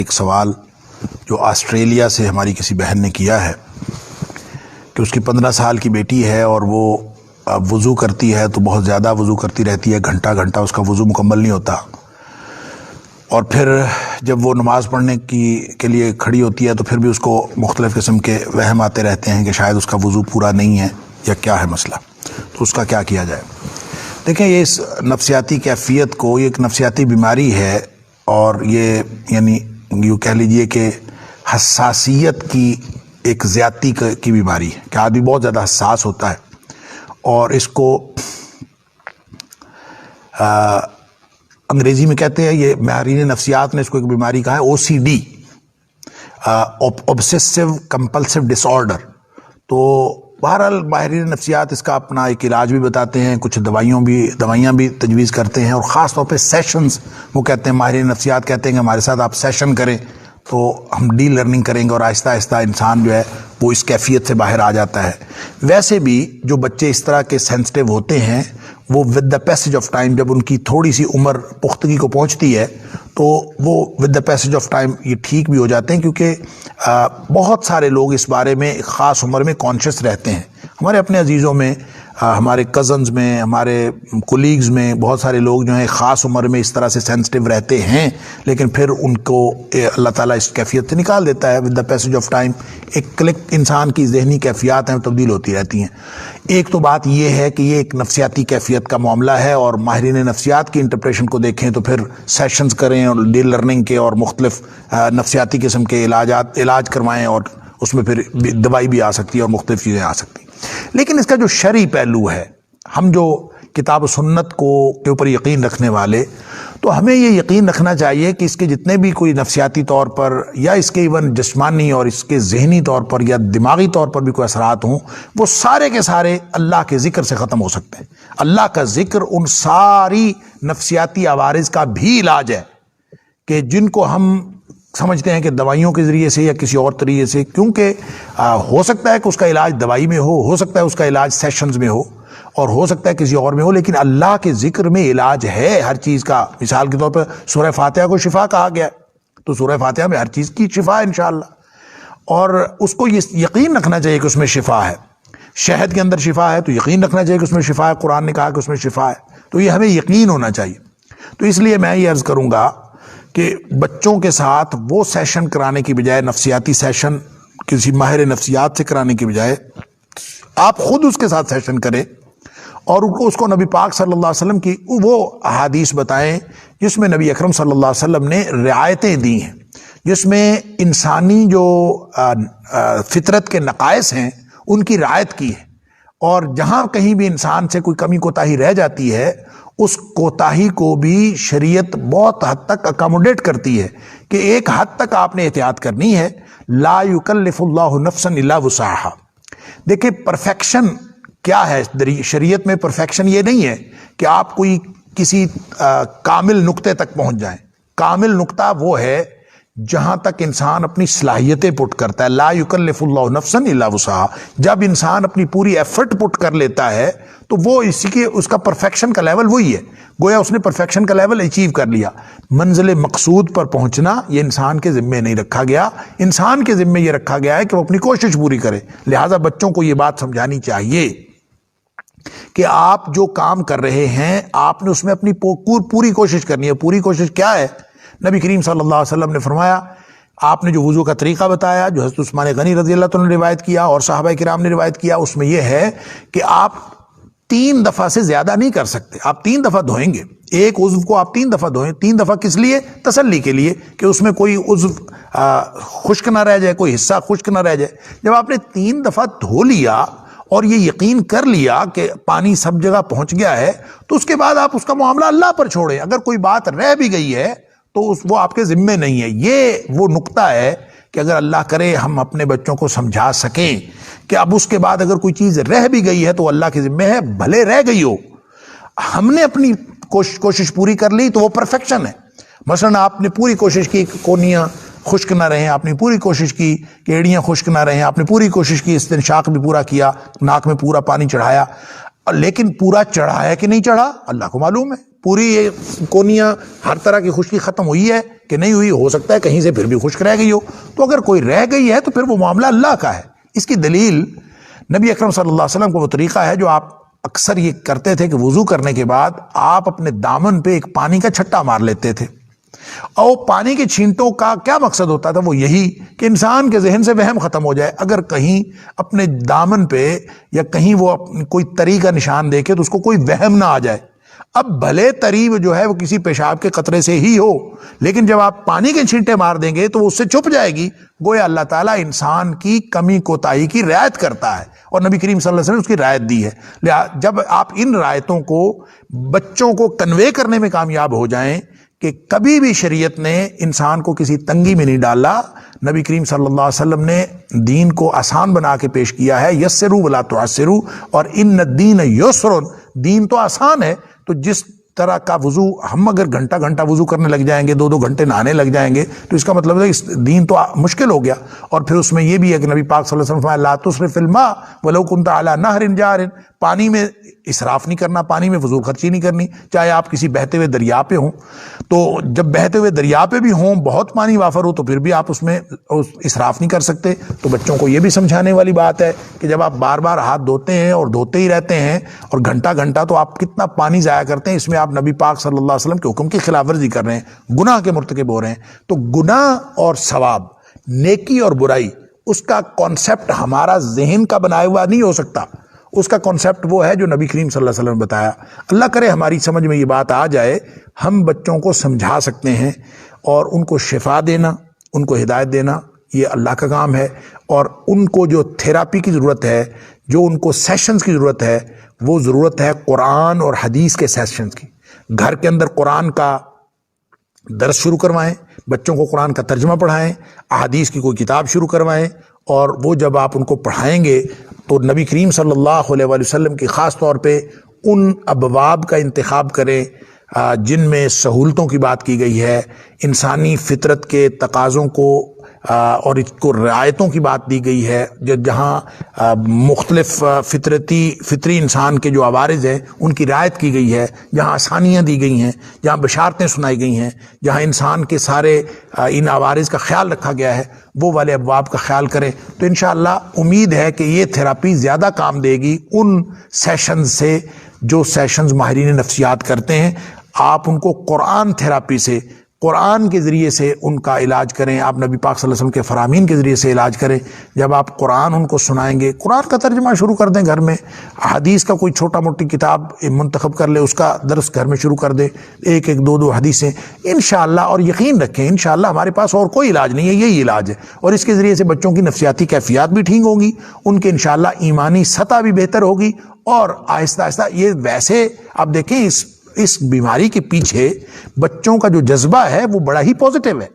ایک سوال جو آسٹریلیا سے ہماری کسی بہن نے کیا ہے کہ اس کی 15 سال کی بیٹی ہے اور وہ وضو کرتی ہے تو بہت زیادہ وضو کرتی رہتی ہے، گھنٹہ گھنٹہ اس کا وضو مکمل نہیں ہوتا، اور پھر جب وہ نماز پڑھنے کے لیے کھڑی ہوتی ہے تو پھر بھی اس کو مختلف قسم کے وہم آتے رہتے ہیں کہ شاید اس کا وضو پورا نہیں ہے یا کیا ہے مسئلہ، تو اس کا کیا کیا جائے؟ دیکھیں، یہ اس نفسیاتی کیفیت کو، یہ ایک نفسیاتی بیماری ہے، اور یہ یعنی یوں کہہ لیجئے کہ حساسیت کی ایک زیادتی کی بیماری ہے کہ آدمی بہت زیادہ حساس ہوتا ہے، اور اس کو انگریزی میں کہتے ہیں، یہ ماہرین نفسیات نے اس کو ایک بیماری کہا ہے OCD، obsessive compulsive disorder۔ تو بہرحال ماہرین نفسیات اس کا اپنا ایک علاج بھی بتاتے ہیں، کچھ دوائیاں بھی تجویز کرتے ہیں، اور خاص طور پہ سیشنز، وہ کہتے ہیں ماہرین نفسیات کہتے ہیں کہ ہمارے ساتھ آپ سیشن کریں تو ہم ڈی لرننگ کریں گے، اور آہستہ آہستہ انسان جو ہے وہ اس کیفیت سے باہر آ جاتا ہے۔ ویسے بھی جو بچے اس طرح کے سینسٹیو ہوتے ہیں، وہ with the passage of time, جب ان کی تھوڑی سی عمر پختگی کو پہنچتی ہے تو وہ with the passage of time یہ ٹھیک بھی ہو جاتے ہیں، کیونکہ بہت سارے لوگ اس بارے میں خاص عمر میں کانشیس رہتے ہیں۔ ہمارے اپنے عزیزوں میں، ہمارے کزنز میں، ہمارے کولیگز میں بہت سارے لوگ جو ہیں خاص عمر میں اس طرح سے سینسٹیو رہتے ہیں، لیکن پھر ان کو اللہ تعالیٰ اس کیفیت سے نکال دیتا ہے with the passage of time. ایک کلک انسان کی ذہنی کیفیات ہیں، تبدیل ہوتی رہتی ہیں۔ ایک تو بات یہ ہے کہ یہ ایک نفسیاتی کیفیت کا معاملہ ہے، اور ماہرین نفسیات کی انٹرپریشن کو دیکھیں تو پھر سیشنز کریں اور ڈی لرننگ کے اور مختلف نفسیاتی قسم کے علاج کروائیں، اور اس میں پھر دوائی بھی آ سکتی ہے اور مختلف چیزیں آ سکتی ہیں۔ لیکن اس کا جو شرعی پہلو ہے، ہم جو کتاب و سنت کے اوپر یقین رکھنے والے، تو ہمیں یہ یقین رکھنا چاہیے کہ اس کے جتنے بھی کوئی نفسیاتی طور پر یا اس کے ایون جسمانی اور اس کے ذہنی طور پر یا دماغی طور پر بھی کوئی اثرات ہوں، وہ سارے کے سارے اللہ کے ذکر سے ختم ہو سکتے ہیں۔ اللہ کا ذکر ان ساری نفسیاتی عوارض کا بھی علاج ہے کہ جن کو ہم سمجھتے ہیں کہ دوائیوں کے ذریعے سے یا کسی اور طریقے سے، کیونکہ ہو سکتا ہے کہ اس کا علاج دوائی میں ہو سکتا ہے اس کا علاج سیشنز میں ہو، اور ہو سکتا ہے کسی اور میں ہو، لیکن اللہ کے ذکر میں علاج ہے ہر چیز کا۔ مثال کے طور پر سورہ فاتحہ کو شفا کہا گیا ہے، تو سورہ فاتحہ میں ہر چیز کی شفا ہے انشاءاللہ، اور اس کو یہ یقین رکھنا چاہیے کہ اس میں شفا ہے۔ شہد کے اندر شفا ہے تو یقین رکھنا چاہیے کہ اس میں شفا ہے، قرآن نے کہا کہ اس میں شفا ہے، تو یہ ہمیں یقین ہونا چاہیے۔ تو اس لیے میں یہ عرض کروں گا کہ بچوں کے ساتھ وہ سیشن کرانے کی بجائے، نفسیاتی سیشن کسی ماہر نفسیات سے کرانے کی بجائے، آپ خود اس کے ساتھ سیشن کریں، اور اس کو نبی پاک صلی اللہ علیہ وسلم کی وہ احادیث بتائیں جس میں نبی اکرم صلی اللہ علیہ وسلم نے رعایتیں دی ہیں، جس میں انسانی جو فطرت کے نقائص ہیں ان کی رعایت کی ہے، اور جہاں کہیں بھی انسان سے کوئی کمی کوتاہی رہ جاتی ہے، اس کوتاہی کو بھی شریعت بہت حد تک اکاموڈیٹ کرتی ہے کہ ایک حد تک آپ نے احتیاط کرنی ہے۔ لا یکلف اللہ نفسا الا وسعها۔ دیکھیں، پرفیکشن کیا ہے شریعت میں؟ پرفیکشن یہ نہیں ہے کہ آپ کوئی کسی کامل نقطے تک پہنچ جائیں۔ کامل نقطہ وہ ہے جہاں تک انسان اپنی صلاحیتیں پٹ کرتا ہے۔ لا یکلف اللہ نفسا الا وسعها۔ جب انسان اپنی پوری ایفرٹ پٹ کر لیتا ہے تو وہ اس کا پرفیکشن کا لیول وہی ہے، گویا اس نے پرفیکشن کا لیول اچیو کر لیا۔ منزل مقصود پر پہنچنا یہ انسان کے ذمے نہیں رکھا گیا، انسان کے ذمے یہ رکھا گیا ہے کہ وہ اپنی کوشش پوری کرے۔ لہٰذا بچوں کو یہ بات سمجھانی چاہیے کہ آپ جو کام کر رہے ہیں آپ نے اس میں اپنی پوری کوشش کرنی ہے۔ پوری کوشش کیا ہے؟ نبی کریم صلی اللہ علیہ وسلم نے فرمایا، آپ نے جو وضو کا طریقہ بتایا، جو حضرت عثمان غنی رضی اللہ عنہ نے روایت کیا اور صحابہ کرام نے روایت کیا، اس میں یہ ہے کہ آپ 3 دفعہ سے زیادہ نہیں کر سکتے۔ آپ 3 دفعہ دھوئیں گے، ایک عضو کو آپ 3 دفعہ دھوئیں۔ 3 دفعہ کس لیے؟ تسلی کے لیے کہ اس میں کوئی عضو خشک نہ رہ جائے، کوئی حصہ خشک نہ رہ جائے۔ جب آپ نے 3 دفعہ دھو لیا اور یہ یقین کر لیا کہ پانی سب جگہ پہنچ گیا ہے، تو اس کے بعد آپ اس کا معاملہ اللہ پر چھوڑیں۔ اگر کوئی بات رہ بھی گئی ہے تو وہ آپ کے ذمے نہیں ہے۔ یہ وہ نقطہ ہے کہ اگر اللہ کرے ہم اپنے بچوں کو سمجھا سکیں کہ اب اس کے بعد اگر کوئی چیز رہ بھی گئی ہے تو اللہ کے ذمے ہے، بھلے رہ گئی ہو، ہم نے اپنی کوشش پوری کر لی تو وہ پرفیکشن ہے۔ مثلا آپ نے پوری کوشش کی کہ کونیاں خشک نہ رہیں، آپ نے پوری کوشش کی کہ ایڑیاں خشک نہ رہیں، آپ نے پوری کوشش کی، استنشاق بھی پورا کیا، ناک میں پورا پانی چڑھایا، لیکن پورا چڑھا ہے کہ نہیں چڑھا اللہ کو معلوم ہے۔ پوری یہ کونیاں ہر طرح کی خشکی ختم ہوئی ہے کہ نہیں ہوئی؟ ہو سکتا ہے کہیں سے پھر بھی خشک رہ گئی ہو. تو اگر کوئی رہ گئی ہے تو پھر وہ معاملہ اللہ کا ہے. اس کی دلیل نبی اکرم صلی اللہ علیہ وسلم کو وہ طریقہ ہے جو آپ اکثر یہ کرتے تھے کہ وضو کرنے کے بعد آپ اپنے دامن پہ ایک پانی کا چھٹا مار لیتے تھے. اور پانی کے چھینٹوں کا کیا مقصد ہوتا تھا؟ وہ یہی کہ انسان کے ذہن سے وہم ختم ہو جائے. اگر کہیں اپنے دامن پہ یا کہیں وہ کوئی تری کا نشان دیکھے تو اس کو کوئی وہم نہ آ جائے. اب بھلے تری جو ہے وہ کسی پیشاب کے قطرے سے ہی ہو، لیکن جب آپ پانی کے چھینٹے مار دیں گے تو وہ اس سے چھپ جائے گی. گویا اللہ تعالیٰ انسان کی کمی کوتاہی کی رعایت کرتا ہے اور نبی کریم صلی اللہ علیہ وسلم نے اس کی رعایت دی ہے. جب آپ ان رعایتوں کو بچوں کو کنوے کرنے میں کامیاب ہو جائیں کہ کبھی بھی شریعت نے انسان کو کسی تنگی میں نہیں ڈالا، نبی کریم صلی اللہ علیہ وسلم نے دین کو آسان بنا کے پیش کیا ہے. یسروا ولا تعسروا، اور ان الدین یسر، دین تو آسان ہے. تو جس طرح کا وضو ہم اگر گھنٹہ گھنٹہ وضو کرنے لگ جائیں گے، 2 گھنٹے نہانے لگ جائیں گے، تو اس کا مطلب ہے اس دین تو مشکل ہو گیا. اور پھر اس میں یہ بھی ہے کہ نبی پاک صلی اللہ علیہ وسلم فرمایا لا تسرف فی الماء ولو کنت علی نہر جار، پانی میں اسراف نہیں کرنا، پانی میں فضول خرچی نہیں کرنی، چاہے آپ کسی بہتے ہوئے دریا پہ ہوں. تو جب بہتے ہوئے دریا پہ بھی ہوں، بہت پانی وافر ہو، تو پھر بھی آپ اس میں اسراف نہیں کر سکتے. تو بچوں کو یہ بھی سمجھانے والی بات ہے کہ جب آپ بار بار ہاتھ دھوتے ہیں اور دھوتے ہی رہتے ہیں اور گھنٹہ گھنٹہ، تو آپ کتنا پانی ضائع کرتے ہیں. اس میں آپ نبی پاک صلی اللہ علیہ وسلم کے حکم کی خلاف ورزی کر رہے ہیں، گناہ کے مرتکب ہو رہے ہیں. تو گناہ اور ثواب، نیکی اور برائی، اس کا کانسیپٹ ہمارا ذہن کا بنایا ہوا نہیں ہو سکتا. اس کا کانسیپٹ وہ ہے جو نبی کریم صلی اللہ علیہ وسلم نے بتایا. اللہ کرے ہماری سمجھ میں یہ بات آ جائے، ہم بچوں کو سمجھا سکتے ہیں اور ان کو شفا دینا، ان کو ہدایت دینا، یہ اللہ کا کام ہے. اور ان کو جو تھراپی کی ضرورت ہے، جو ان کو سیشنز کی ضرورت ہے، وہ ضرورت ہے قرآن اور حدیث کے سیشنز کی. گھر کے اندر قرآن کا درس شروع کروائیں، بچوں کو قرآن کا ترجمہ پڑھائیں، احادیث کی کوئی کتاب شروع کروائیں. اور وہ جب آپ ان کو پڑھائیں گے تو نبی کریم صلی اللہ علیہ وآلہ وسلم کی خاص طور پہ ان ابواب کا انتخاب کریں جن میں سہولتوں کی بات کی گئی ہے، انسانی فطرت کے تقاضوں کو اور اس کو رعایتوں کی بات دی گئی ہے، جہاں مختلف فطری انسان کے جو عوارض ہیں ان کی رعایت کی گئی ہے، جہاں آسانیاں دی گئی ہیں، جہاں بشارتیں سنائی گئی ہیں، جہاں انسان کے سارے ان عوارض کا خیال رکھا گیا ہے، وہ والے ابواب کا خیال کریں. تو انشاءاللہ امید ہے کہ یہ تھراپی زیادہ کام دے گی ان سیشنز سے جو سیشنز ماہرین نفسیات کرتے ہیں. آپ ان کو قرآن تھراپی سے، قرآن کے ذریعے سے ان کا علاج کریں. آپ نبی پاک صلی اللہ علیہ وسلم کے فرامین کے ذریعے سے علاج کریں. جب آپ قرآن ان کو سنائیں گے، قرآن کا ترجمہ شروع کر دیں گھر میں، حدیث کا کوئی چھوٹا موٹی کتاب منتخب کر لے، اس کا درس گھر میں شروع کر دیں، 1-2 حدیثیں انشاءاللہ. اور یقین رکھیں انشاءاللہ ہمارے پاس اور کوئی علاج نہیں ہے، یہی علاج ہے. اور اس کے ذریعے سے بچوں کی نفسیاتی کیفیات بھی ٹھیک ہوں گی، ان کے انشاءاللہ ایمانی سطح بھی بہتر ہوگی. اور آہستہ آہستہ یہ ویسے آپ دیکھیں اس بیماری کے پیچھے بچوں کا جو جذبہ ہے وہ بڑا ہی پازیٹیو ہے.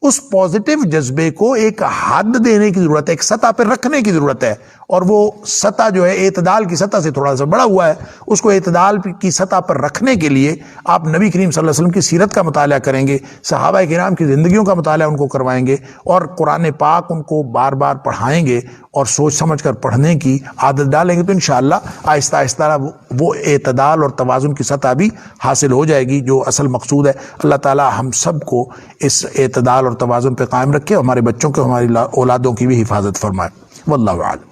اس پازیٹیو جذبے کو ایک حد دینے کی ضرورت ہے، ایک سطح پہ رکھنے کی ضرورت ہے. اور وہ سطح جو ہے اعتدال کی سطح سے تھوڑا سا بڑا ہوا ہے. اس کو اعتدال کی سطح پر رکھنے کے لیے آپ نبی کریم صلی اللہ علیہ وسلم کی سیرت کا مطالعہ کریں گے، صحابہ کرام کی زندگیوں کا مطالعہ ان کو کروائیں گے، اور قرآن پاک ان کو بار بار پڑھائیں گے اور سوچ سمجھ کر پڑھنے کی عادت ڈالیں گے. تو انشاءاللہ آہستہ آہستہ وہ اعتدال اور توازن کی سطح بھی حاصل ہو جائے گی جو اصل مقصود ہے. اللہ تعالی ہم سب کو اس اعتدال اور توازن پہ قائم رکھے، ہمارے بچوں کے، ہماری اولادوں کی بھی حفاظت فرمائے. واللہ اعلم.